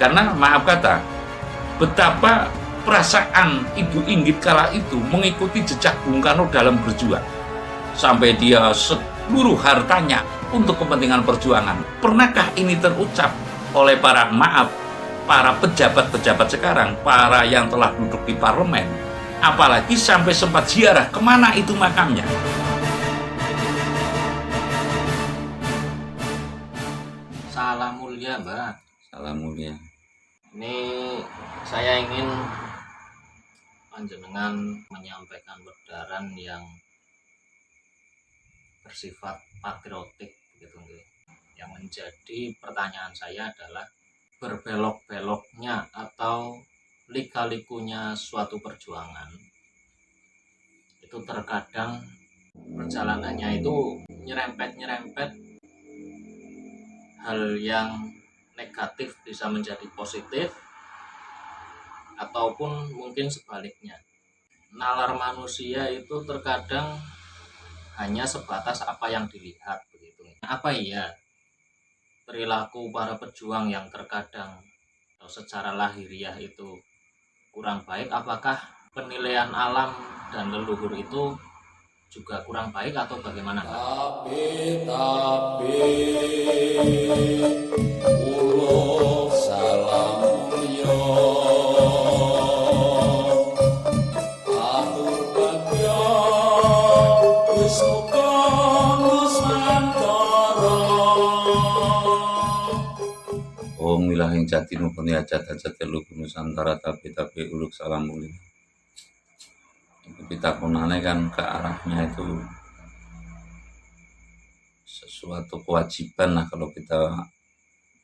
karena maaf kata, betapa perasaan Ibu Inggit kala itu mengikuti jejak Bung Karno dalam berjuang. Sampai dia seluruh hartanya untuk kepentingan perjuangan. Pernahkah ini terucap oleh para pejabat-pejabat sekarang, para yang telah duduk di parlemen? Apalagi sampai sempat ziarah, kemana itu makamnya? Salam mulia, Mbak. Salam mulia. Ini saya ingin panjenengan menyampaikan berdaran yang bersifat patriotik begitu nggih. Yang menjadi pertanyaan saya adalah berbelok-beloknya atau lika-likunya suatu perjuangan itu terkadang perjalanannya itu nyerempet-nyerempet, hal yang negatif bisa menjadi positif ataupun mungkin sebaliknya. Nalar manusia itu terkadang hanya sebatas apa yang dilihat begitu. Apa iya perilaku para pejuang yang terkadang atau secara lahiriah itu kurang baik? Apakah penilaian alam dan leluhur itu juga kurang baik atau bagaimana? Tapi uluk salam mulia atur bagya wis muga nusantara. Om wilahing jati nukuni hajat-hajat leluhur Nusantara, tapi uluk salam mulia. Kita punane kan ke arahnya itu sesuatu kewajiban lah kalau kita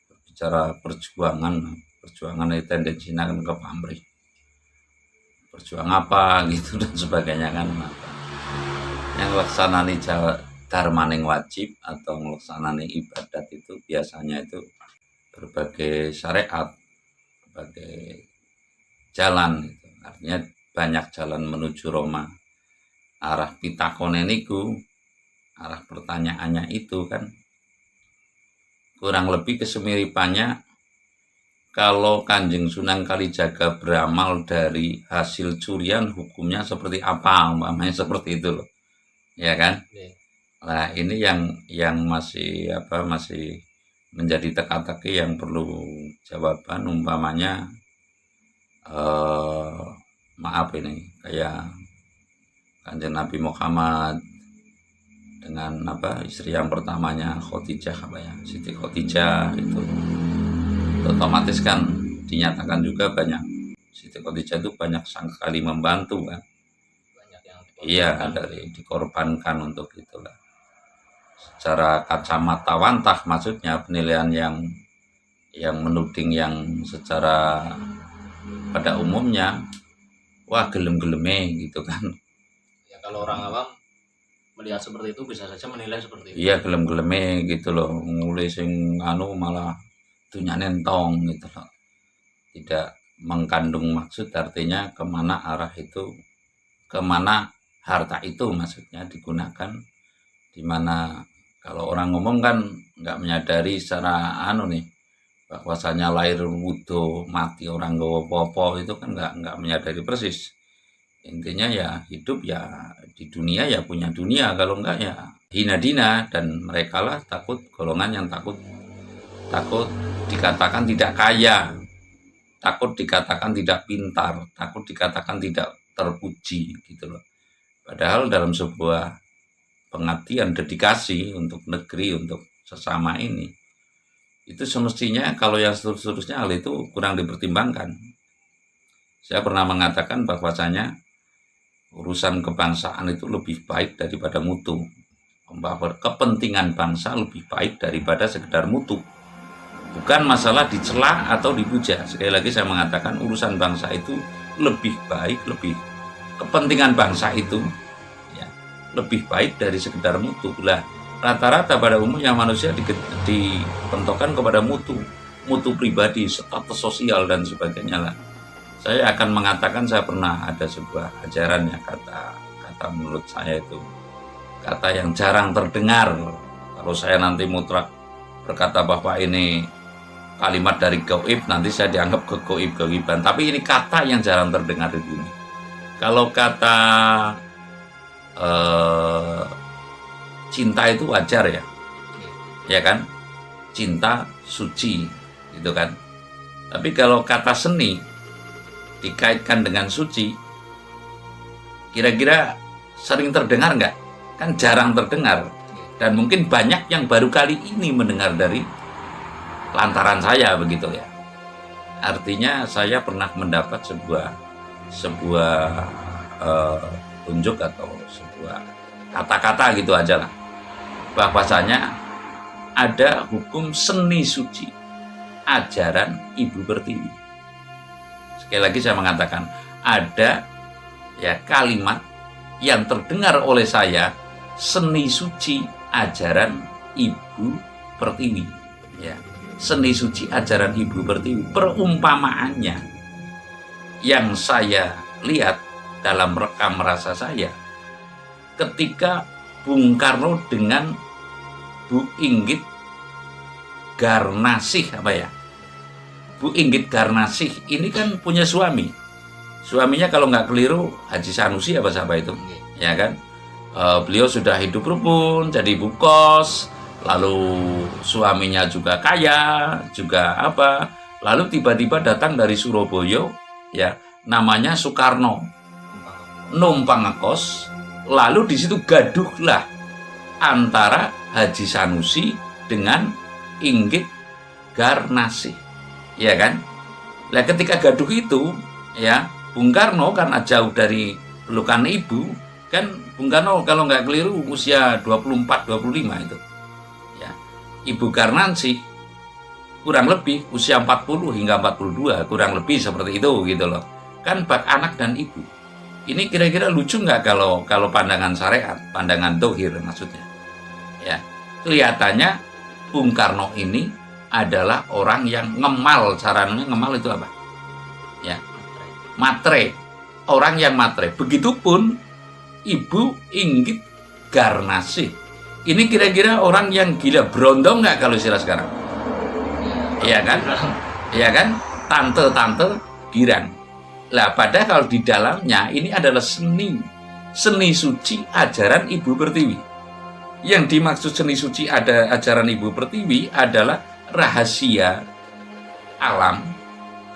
berbicara perjuangan itu tendensinya kan ke pamrih, berjuang apa gitu dan sebagainya kan. Yang laksanani darmaning wajib atau laksanani ibadat itu biasanya itu berbagai syariat, berbagai jalan itu. Artinya banyak jalan menuju Roma. Arah pitakone niku, arah pertanyaannya itu kan kurang lebih kesemiripannya kalau Kanjeng Sunan Kalijaga beramal dari hasil curian, hukumnya seperti apa, umpamanya seperti itu loh. Ya kan? Nah, ini yang masih menjadi teka-teki yang perlu jawaban, umpamanya maaf ini kayak Kanjeng Nabi Muhammad dengan istri yang pertamanya Khadijah Siti Khadijah itu otomatis kan dinyatakan juga banyak Siti Khadijah itu banyak sekali membantu kan, Banyak yang iya dari dikorbankan untuk itulah. Secara kacamata wantah maksudnya penilaian yang menuding yang secara pada umumnya wah gelem-geleme gitu kan. Ya, kalau orang awam melihat seperti itu bisa saja menilai seperti itu. Iya gelem-geleme gitu loh, mulai sing malah dunyane entong gitu loh. Tidak mengkandung maksud, artinya kemana arah itu, kemana harta itu maksudnya digunakan, dimana kalau orang ngomong kan nggak menyadari secara bahwasanya lahir wudo mati orang gawa popo itu kan nggak menyadari persis. Intinya ya hidup ya di dunia ya punya dunia, kalau enggak ya hina dina, dan mereka lah golongan yang takut dikatakan tidak kaya, takut dikatakan tidak pintar, takut dikatakan tidak terpuji gitu loh. Padahal dalam sebuah pengabdian, dedikasi untuk negeri, untuk sesama ini, itu semestinya kalau yang seterusnya hal itu kurang dipertimbangkan. Saya pernah mengatakan bahwasanya urusan kebangsaan itu lebih baik daripada mutu, bahwa kepentingan bangsa lebih baik daripada sekedar mutu. Bukan masalah dicela atau dipuja. Sekali lagi saya mengatakan urusan bangsa itu lebih baik, kepentingan bangsa itu ya, lebih baik dari sekedar mutu. Lah rata-rata pada umumnya manusia dipentokkan kepada mutu pribadi, status sosial dan sebagainya lah. Saya akan mengatakan, saya pernah ada sebuah ajaran ya, kata menurut saya itu kata yang jarang terdengar. Kalau saya nanti mutlak berkata bahwa ini kalimat dari gaib, nanti saya dianggap kegoib-goiban. Tapi ini kata yang jarang terdengar di bumi. Kalau kata cinta itu wajar ya kan? Cinta suci, gitu kan. Tapi kalau kata seni dikaitkan dengan suci, kira-kira sering terdengar nggak? Kan jarang terdengar. Dan mungkin banyak yang baru kali ini mendengar dari lantaran saya, begitu ya. Artinya saya pernah mendapat sebuah tunjuk atau sebuah kata-kata gitu aja lah, bahwasanya ada hukum seni suci ajaran Ibu Pertiwi. Sekali lagi saya mengatakan, ada ya kalimat yang terdengar oleh saya, seni suci ajaran Ibu Pertiwi, ya. Seni suci ajaran Ibu Pertiwi, perumpamaannya yang saya lihat dalam rekam rasa saya ketika Bung Karno dengan Bu Inggit Garnasih, Bu Inggit Garnasih ini kan punya suami. Suaminya kalau nggak keliru Haji Sanusi siapa itu, ya kan? Beliau sudah hidup rukun, jadi ibu kos, lalu suaminya juga kaya, juga lalu tiba-tiba datang dari Surabaya, ya, namanya Soekarno, numpang ngekos, lalu di situ gaduhlah antara Haji Sanusi dengan Inggit Garnasih, ya kan? Nah, ketika gaduh itu, ya, Bung Karno karena jauh dari pelukan ibu, kan Bung Karno kalau nggak keliru usia 24-25 itu. Ya. Ibu Garnasih kurang lebih usia 40 hingga 42, kurang lebih seperti itu gitu loh. Kan bak anak dan ibu. Ini kira-kira lucu nggak kalau pandangan syariat, pandangan dohir maksudnya. Ya. Kelihatannya Bung Karno ini adalah orang yang ngemal, caranya ngemal itu apa? Ya. Matre. Orang yang matre. Begitupun Ibu Inggit Garnasih. Ini kira-kira orang yang gila berondong nggak kalau istilah sekarang? Iya kan? Iya kan? Tante-tante girang. Lah, padahal kalau di dalamnya ini adalah seni suci ajaran Ibu Pertiwi. Yang dimaksud seni suci ajaran Ibu Pertiwi adalah rahasia alam,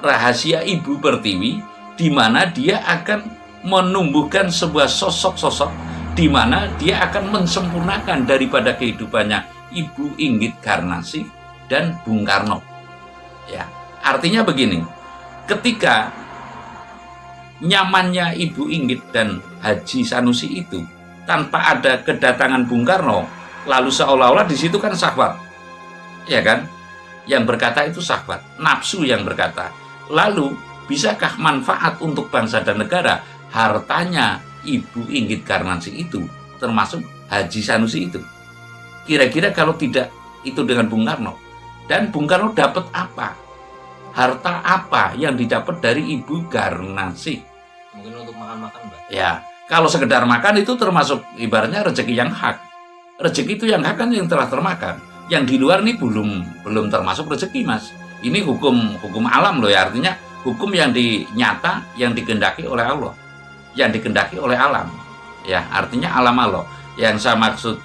rahasia Ibu Pertiwi, di mana dia akan menumbuhkan sebuah sosok-sosok di mana dia akan mensempurnakan daripada kehidupannya Ibu Inggit Garnasih dan Bung Karno. Ya, artinya begini, ketika nyamannya Ibu Inggit dan Haji Sanusi itu tanpa ada kedatangan Bung Karno, lalu seolah-olah di situ kan syahwat, ya kan? Yang berkata itu syahwat, nafsu yang berkata. Lalu bisakah manfaat untuk bangsa dan negara hartanya Ibu Inggit Garnasih itu, termasuk Haji Sanusi itu? Kira-kira kalau tidak itu dengan Bung Karno, dan Bung Karno dapat apa? Harta apa yang didapat dari Ibu Garnasih? Mungkin untuk makan-makan, Mbak. Ya, kalau sekedar makan itu termasuk ibaratnya rezeki yang hak. Rezeki itu yang hak kan yang telah termakan. Yang di luar ini belum termasuk rezeki, Mas. Ini hukum alam loh ya, artinya hukum yang dinyata, yang dikehendaki oleh Allah, yang dikehendaki oleh alam. Ya, artinya alam Allah. Yang saya maksud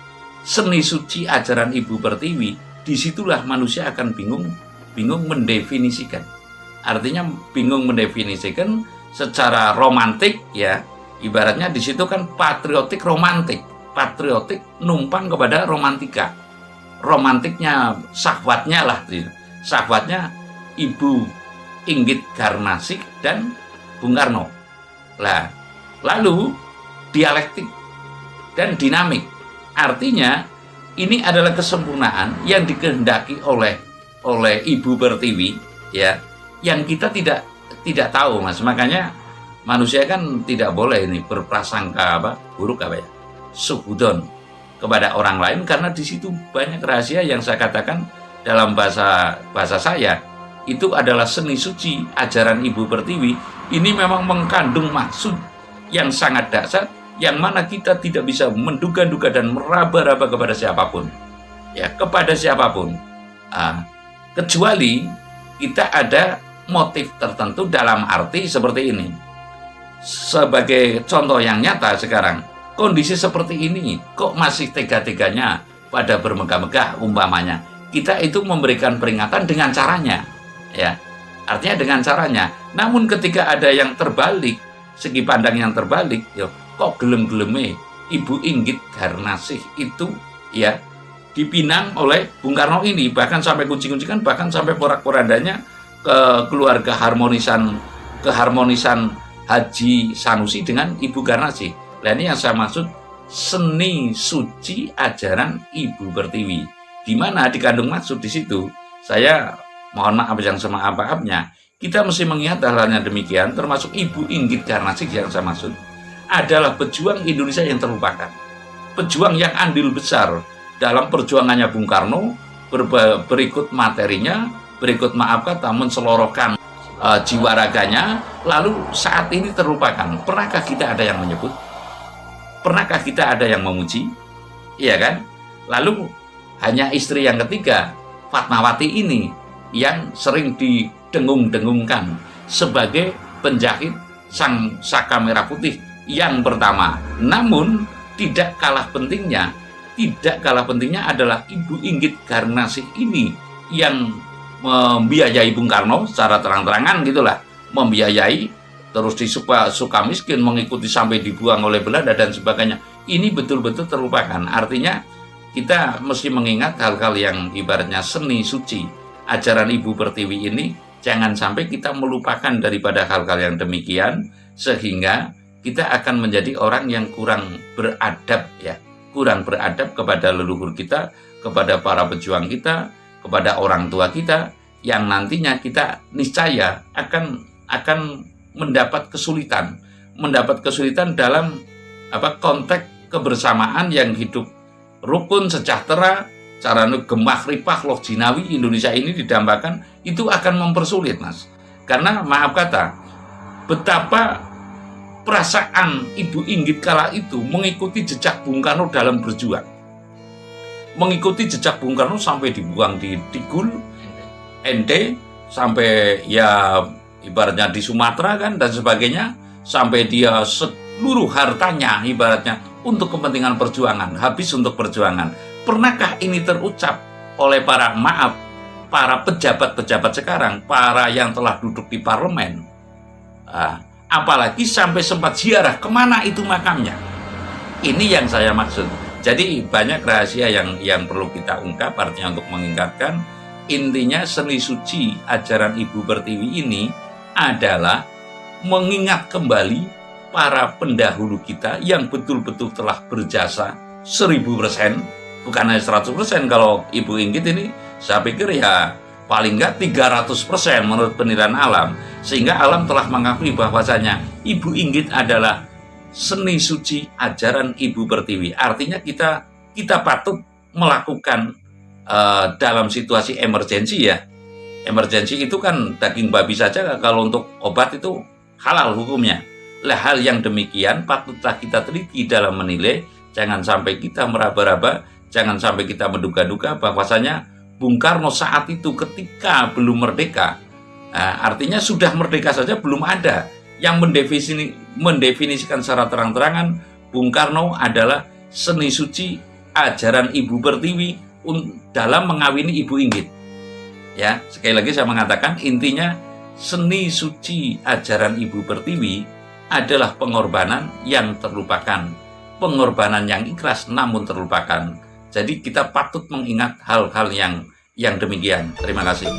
seni suci ajaran Ibu Pertiwi, disitulah manusia akan bingung mendefinisikan. Artinya bingung mendefinisikan secara romantik, ya. Ibaratnya di situ kan patriotik romantik. Patriotik numpang kepada romantika. Romantiknya syahwatnya lah, syahwatnya Ibu Inggit Garnasih dan Bung Karno. Lah, lalu dialektik dan dinamik. Artinya ini adalah kesempurnaan yang dikehendaki oleh Ibu Pertiwi, ya, yang kita tidak tahu, Mas. Makanya manusia kan tidak boleh ini berprasangka buruk suhudon kepada orang lain, karena di situ banyak rahasia yang saya katakan dalam bahasa saya itu adalah seni suci ajaran Ibu Pertiwi. Ini memang mengandung maksud yang sangat dahsyat, yang mana kita tidak bisa menduga-duga dan meraba-raba kepada siapapun, ya, kepada siapapun, kecuali kita ada motif tertentu dalam arti seperti ini. Sebagai contoh yang nyata sekarang, kondisi seperti ini kok masih tega-teganya pada bermegah-megah umpamanya. Kita itu memberikan peringatan dengan caranya, ya. Artinya dengan caranya. Namun ketika ada yang terbalik, segi pandang yang terbalik, yo, kok gelem-geleme Ibu Inggit Garnasih itu ya dipinang oleh Bung Karno ini, bahkan sampai kuncing-kuncingan, bahkan sampai porak-porandanya ke keluarga keharmonisan Haji Sanusi dengan Ibu Garnasih. Nah, ini yang saya maksud seni suci ajaran Ibu Pertiwi. Di mana dikandung maksud di situ, saya mohon maaf yang semaaf-maafnya, kita mesti mengingat hal-halnya demikian, termasuk Ibu Inggit Garnasih yang saya maksud, adalah pejuang Indonesia yang terlupakan. Pejuang yang andil besar dalam perjuangannya Bung Karno, berikut materinya, berikut maaf kata, menselorokan jiwa raganya, lalu saat ini terlupakan. Pernahkah kita ada yang menyebut? Pernahkah kita ada yang memuji? Iya kan? Lalu hanya istri yang ketiga, Fatmawati ini, yang sering didengung-dengungkan sebagai penjahit sang saka merah putih yang pertama. Namun tidak kalah pentingnya adalah Ibu Inggit Garnasih ini yang membiayai Bung Karno secara terang-terangan gitulah, membiayai, terus suka miskin, mengikuti sampai dibuang oleh Belanda dan sebagainya. Ini betul-betul terlupakan. Artinya kita mesti mengingat hal-hal yang ibaratnya seni suci ajaran Ibu Pertiwi ini, jangan sampai kita melupakan daripada hal-hal yang demikian, sehingga kita akan menjadi orang yang kurang beradab ya, kurang beradab kepada leluhur kita, kepada para pejuang kita, kepada orang tua kita, yang nantinya kita niscaya akan mendapat kesulitan dalam konteks kebersamaan yang hidup rukun, sejahtera, cara gemah ripah loh jinawi Indonesia ini didambakan, itu akan mempersulit, Mas. Karena maaf kata, betapa perasaan Ibu Inggit kala itu mengikuti jejak Bung Karno dalam berjuang. Mengikuti jejak Bung Karno sampai dibuang di Tigul, Ende, sampai ya ibaratnya di Sumatera kan dan sebagainya, sampai dia seluruh hartanya ibaratnya untuk kepentingan perjuangan, habis untuk perjuangan. Pernahkah ini terucap oleh para pejabat-pejabat sekarang, para yang telah duduk di parlemen? Apalagi sampai sempat ziarah, kemana itu makamnya? Ini yang saya maksud. Jadi banyak rahasia yang perlu kita ungkap, artinya untuk mengingatkan, intinya seni suci ajaran Ibu Pertiwi ini adalah mengingat kembali para pendahulu kita yang betul-betul telah berjasa 1000%, bukan hanya 100%. Kalau Ibu Inggit ini saya pikir ya paling enggak 300% menurut penilaian alam, sehingga alam telah mengakui bahwasanya Ibu Inggit adalah seni suci ajaran Ibu Pertiwi. Artinya kita patut melakukan dalam situasi emergensi ya. Emergensi itu kan daging babi saja, kalau untuk obat itu halal hukumnya. Lah hal yang demikian patutlah kita teliti dalam menilai, jangan sampai kita meraba-raba, jangan sampai kita menduga-duga bahwasanya Bung Karno saat itu ketika belum merdeka, artinya sudah merdeka saja belum ada yang mendefinisikan secara terang-terangan Bung Karno adalah seni suci ajaran Ibu Pertiwi dalam mengawini Ibu Inggit. Ya, sekali lagi saya mengatakan intinya seni suci ajaran Ibu Pertiwi adalah pengorbanan yang terlupakan, pengorbanan yang ikhlas namun terlupakan. Jadi kita patut mengingat hal-hal yang demikian. Terima kasih.